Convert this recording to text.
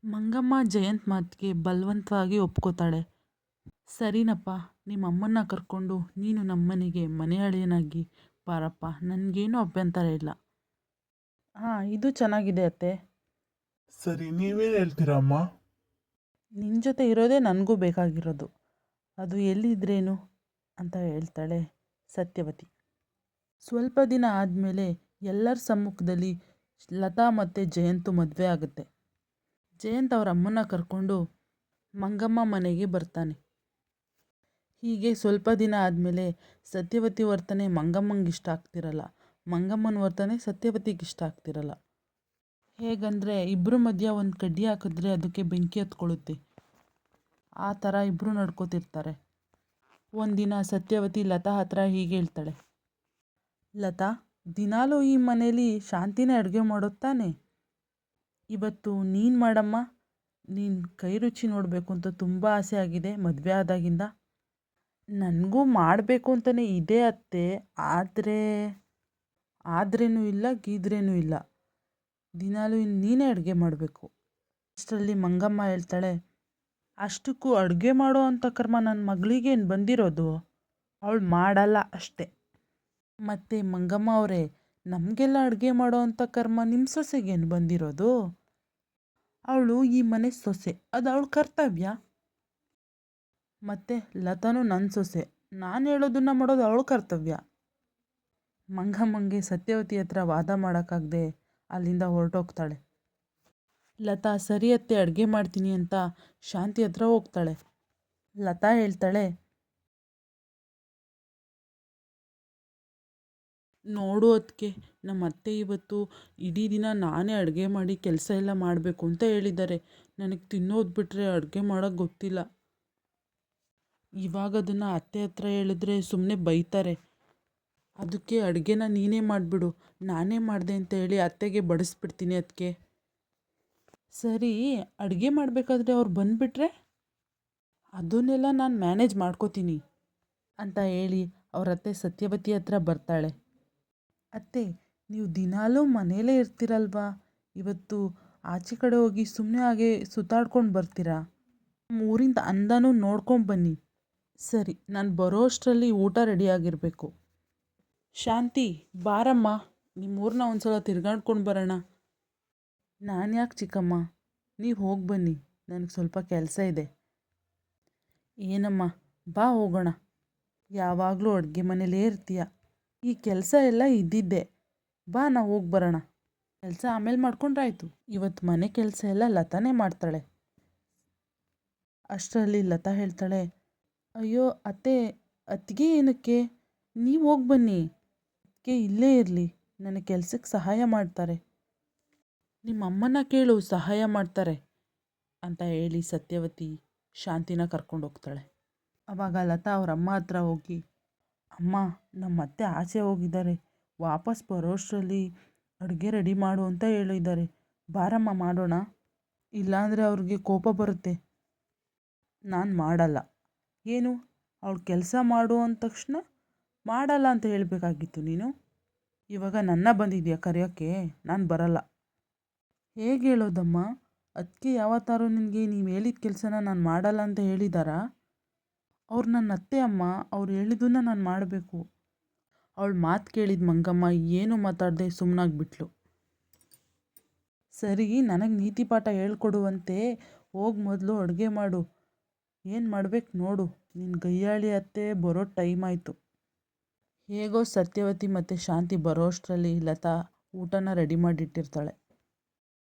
ಮಂಗಮ್ಮ ಜಯಂತ್ ಮಾತಿಗೆ ಬಲವಂತವಾಗಿ ಒಪ್ಕೋತಾಳೆ. ಸರಿನಪ್ಪ, ನಿಮ್ಮ ಅಮ್ಮನ್ನ ಕರ್ಕೊಂಡು ನೀನು ನಮ್ಮನೆಗೆ ಮನೆ ಅಳಿಯನಾಗಿ ಬಾರಪ್ಪ, ನನಗೇನು ಅಭ್ಯಂತರ ಇಲ್ಲ. ಹಾಂ, ಇದು ಚೆನ್ನಾಗಿದೆ ಅತ್ತೆ. ಸರಿ, ನೀವೇನು ಹೇಳ್ತೀರಮ್ಮ? ನಿನ್ನ ಜೊತೆ ಇರೋದೇ ನನಗೂ ಬೇಕಾಗಿರೋದು. ಅದು ಎಲ್ಲಿದ್ರೇನು ಅಂತ ಹೇಳ್ತಾಳೆ ಸತ್ಯವತಿ. ಸ್ವಲ್ಪ ದಿನ ಆದಮೇಲೆ ಎಲ್ಲರ ಸಮ್ಮುಖದಲ್ಲಿ ಲತಾ ಮತ್ತು ಜಯಂತು ಮದುವೆ ಆಗುತ್ತೆ. ಜಯಂತ್ ಅವರ ಅಮ್ಮನ್ನ ಕರ್ಕೊಂಡು ಮಂಗಮ್ಮ ಮನೆಗೆ ಬರ್ತಾನೆ. ಹೀಗೆ ಸ್ವಲ್ಪ ದಿನ ಆದಮೇಲೆ ಸತ್ಯವತಿ ವರ್ತನೆ ಮಂಗಮ್ಮಂಗೆ ಇಷ್ಟ ಆಗ್ತಿರಲ್ಲ, ಮಂಗಮ್ಮನ ವರ್ತನೆ ಸತ್ಯವತಿಗೆ ಇಷ್ಟ ಆಗ್ತಿರಲ್ಲ. ಹೇಗಂದರೆ ಇಬ್ಬರ ಮಧ್ಯ ಒಂದು ಕಡ್ಡಿ ಹಾಕಿದ್ರೆ ಅದಕ್ಕೆ ಬೆಂಕಿ ಹತ್ಕೊಳ್ಳುತ್ತೆ. ಆ ಥರ ಇಬ್ಬರು ನಡ್ಕೋತಿರ್ತಾರೆ. ಒಂದಿನ ಸತ್ಯವತಿ ಲತಾ ಹತ್ರ ಹೀಗೆ ಹೇಳ್ತಾಳೆ. ಲತಾ, ದಿನಾಲೂ ಈ ಮನೇಲಿ ಶಾಂತಿನೇ ಅಡುಗೆ ಮಾಡೋದು ತಾನೆ? ಇವತ್ತು ನೀನು ಮಾಡಮ್ಮ. ನೀನು ಕೈ ರುಚಿ ನೋಡಬೇಕು ಅಂತ ತುಂಬ ಆಸೆ ಆಗಿದೆ ಮದುವೆ ಆದಾಗಿಂದ. ನನಗೂ ಮಾಡಬೇಕು ಅಂತಲೇ ಇದೆ ಅತ್ತೆ, ಆದ್ರೇನೂ ಇಲ್ಲ ಗೀದ್ರೇನೂ ಇಲ್ಲ. ದಿನಾಲೂ ನೀನೇ ಅಡುಗೆ ಮಾಡಬೇಕು. ಅಷ್ಟರಲ್ಲಿ ಮಂಗಮ್ಮ ಹೇಳ್ತಾಳೆ, ಅಷ್ಟಕ್ಕೂ ಅಡುಗೆ ಮಾಡೋ ಅಂಥ ಕರ್ಮ ನನ್ನ ಮಗಳಿಗೇನು ಬಂದಿರೋದು? ಅವಳು ಮಾಡಲ್ಲ ಅಷ್ಟೆ. ಮತ್ತು ಮಂಗಮ್ಮ ಅವರೇ, ನಮಗೆಲ್ಲ ಅಡುಗೆ ಮಾಡೋ ಅಂಥ ಕರ್ಮ ನಿಮ್ಮ ಸೊಸೆಗೇನು ಬಂದಿರೋದು? ಅವಳು ಈ ಮನೆ ಸೊಸೆ, ಅದು ಅವಳ ಕರ್ತವ್ಯ. ಮತ್ತು ಲತಾನು ನನ್ನ ಸೊಸೆ, ನಾನು ಹೇಳೋದನ್ನು ಮಾಡೋದು ಅವಳ ಕರ್ತವ್ಯ. ಮಂಗಮ್ಮಂಗೆ ಸತ್ಯವತಿ ಹತ್ರ ವಾದ ಮಾಡೋಕ್ಕಾಗದೆ ಅಲ್ಲಿಂದ ಹೊರಟೋಗ್ತಾಳೆ. ಲತಾ ಸರಿ ಅತ್ತೆ ಅಡುಗೆ ಮಾಡ್ತೀನಿ ಅಂತ ಶಾಂತಿ ಹತ್ರ ಹೋಗ್ತಾಳೆ. ಲತಾ ಹೇಳ್ತಾಳೆ, ನೋಡು ಅದಕ್ಕೆ ನಮ್ಮ ಅತ್ತೆ ಇವತ್ತು ಇಡೀ ದಿನ ನಾನೇ ಅಡುಗೆ ಮಾಡಿ ಕೆಲಸ ಎಲ್ಲ ಮಾಡಬೇಕು ಅಂತ ಹೇಳಿದ್ದಾರೆ. ನನಗೆ ತಿನ್ನೋದು ಬಿಟ್ಟರೆ ಅಡುಗೆ ಮಾಡೋಕ್ಕೆ ಗೊತ್ತಿಲ್ಲ. ಇವಾಗ ಅದನ್ನು ಅತ್ತೆ ಹತ್ರ ಹೇಳಿದ್ರೆ ಸುಮ್ಮನೆ ಬೈತಾರೆ. ಅದಕ್ಕೆ ಅಡುಗೆನ ನೀನೇ ಮಾಡಿಬಿಡು, ನಾನೇ ಮಾಡಿದೆ ಅಂತ ಹೇಳಿ ಅತ್ತೆಗೆ ಬಡಿಸ್ಬಿಡ್ತೀನಿ. ಅದಕ್ಕೆ ಸರಿ, ಅಡುಗೆ ಮಾಡಬೇಕಾದ್ರೆ ಅವ್ರು ಬಂದುಬಿಟ್ರೆ ಅದನ್ನೆಲ್ಲ ನಾನು ಮ್ಯಾನೇಜ್ ಮಾಡ್ಕೋತೀನಿ ಅಂತ ಹೇಳಿ ಅವ್ರ ಅತ್ತೆ ಸತ್ಯವತಿ ಹತ್ರ ಬರ್ತಾಳೆ. ಅತ್ತೆ, ನೀವು ದಿನಾಲೂ ಮನೇಲೇ ಇರ್ತೀರಲ್ವಾ, ಇವತ್ತು ಆಚೆ ಕಡೆ ಹೋಗಿ ಸುಮ್ಮನೆ ಹಾಗೆ ಸುತ್ತಾಡ್ಕೊಂಡು ಬರ್ತೀರಾ? ಊರಿಂದ ಅಂದನೂ ನೋಡ್ಕೊಂಡು ಬನ್ನಿ. ಸರಿ, ನಾನು ಬರೋ ಅಷ್ಟರಲ್ಲಿ ಊಟ ರೆಡಿಯಾಗಿರಬೇಕು. ಶಾಂತಿ, ಬಾರಮ್ಮ, ನಿಮ್ಮೂರನ್ನ ಒಂದು ಸಲ ತಿರ್ಗಾಡ್ಕೊಂಡು ಬರೋಣ. ನಾನು ಯಾಕೆ ಚಿಕ್ಕಮ್ಮ, ನೀವು ಹೋಗಿ ಬನ್ನಿ, ನನಗೆ ಸ್ವಲ್ಪ ಕೆಲಸ ಇದೆ. ಏನಮ್ಮ, ಬಾ ಹೋಗೋಣ. ಯಾವಾಗಲೂ ಅಡುಗೆ ಮನೇಲೇ ಇರ್ತೀಯ, ಈ ಕೆಲಸ ಎಲ್ಲ ಇದ್ದಿದ್ದೆ. ಬಾ, ನಾವು ಹೋಗಿ ಬರೋಣ. ಕೆಲಸ ಆಮೇಲೆ ಮಾಡ್ಕೊಂಡ್ರಾಯ್ತು. ಇವತ್ತು ಮನೆ ಕೆಲಸ ಎಲ್ಲ ಲತಾನೇ ಮಾಡ್ತಾಳೆ. ಅಷ್ಟರಲ್ಲಿ ಲತಾ ಹೇಳ್ತಾಳೆ, ಅಯ್ಯೋ ಅತ್ತೆ, ಅತ್ತಿಗೆ ಏನಕ್ಕೆ? ನೀವು ಹೋಗಿ ಬನ್ನಿ, ಅದಕ್ಕೆ ಇಲ್ಲೇ ಇರಲಿ, ನನಗೆ ಕೆಲಸಕ್ಕೆ ಸಹಾಯ ಮಾಡ್ತಾರೆ. ನಿಮ್ಮ ಅಮ್ಮನ ಕೇಳು, ಸಹಾಯ ಮಾಡ್ತಾರೆ ಅಂತ ಹೇಳಿ ಸತ್ಯವತಿ ಶಾಂತಿನ ಕರ್ಕೊಂಡು ಹೋಗ್ತಾಳೆ. ಆವಾಗ ಲತಾ ಅವ್ರ ಅಮ್ಮ ಹತ್ರ ಹೋಗಿ, ಅಮ್ಮ, ನಮ್ಮ ಅತ್ತೆ ಆಚೆ ಹೋಗಿದ್ದಾರೆ, ವಾಪಸ್ ಬರೋಷ್ಟರಲ್ಲಿ ಅಡುಗೆ ರೆಡಿ ಮಾಡು ಅಂತ ಹೇಳಿದ್ದಾರೆ. ಬಾರಮ್ಮ ಮಾಡೋಣ, ಇಲ್ಲಾಂದರೆ ಅವ್ರಿಗೆ ಕೋಪ ಬರುತ್ತೆ. ನಾನು ಮಾಡಲ್ಲ. ಏನು, ಅವಳು ಕೆಲಸ ಮಾಡು ಅಂದ ತಕ್ಷಣ ಮಾಡಲ್ಲ ಅಂತ ಹೇಳಬೇಕಾಗಿತ್ತು ನೀನು? ಇವಾಗ ನನ್ನ ಬಂದಿದೆಯಾ ಕರೆಯೋಕ್ಕೆ? ನಾನು ಬರಲ್ಲ. ಹೇಗೆ ಹೇಳೋದಮ್ಮ? ಅದಕ್ಕೆ ಯಾವತ್ತಾರು ನಿನಗೆ ನೀವು ಹೇಳಿದ ಕೆಲಸನ ನಾನು ಮಾಡಲ್ಲ ಅಂತ ಹೇಳಿದಾರಾ? ಅವ್ರು ನನ್ನ ಅತ್ತೆ ಅಮ್ಮ, ಅವ್ರು ಹೇಳಿದ್ದನ್ನ ನಾನು ಮಾಡಬೇಕು. ಅವಳು ಮಾತು ಕೇಳಿದ ಮಂಗಮ್ಮ ಏನು ಮಾತಾಡದೆ ಸುಮ್ಮನಾಗ್ಬಿಟ್ಲು. ಸರಿ, ನನಗೆ ನೀತಿ ಪಾಠ ಹೇಳ್ಕೊಡುವಂತೆ ಹೋಗಿ ಮೊದಲು ಅಡುಗೆ ಮಾಡು. ಏನು ಮಾಡ್ಬೇಕು ನೋಡು, ನಿನ್ನ ಗಯ್ಯಾಳಿ ಅತ್ತೆ ಬರೋ ಟೈಮ್ ಆಯಿತು. ಹೇಗೋ ಸತ್ಯವತಿ ಮತ್ತು ಶಾಂತಿ ಬರೋ ಅಷ್ಟರಲ್ಲಿ ಲತಾ ಊಟನ ರೆಡಿ ಮಾಡಿಟ್ಟಿರ್ತಾಳೆ.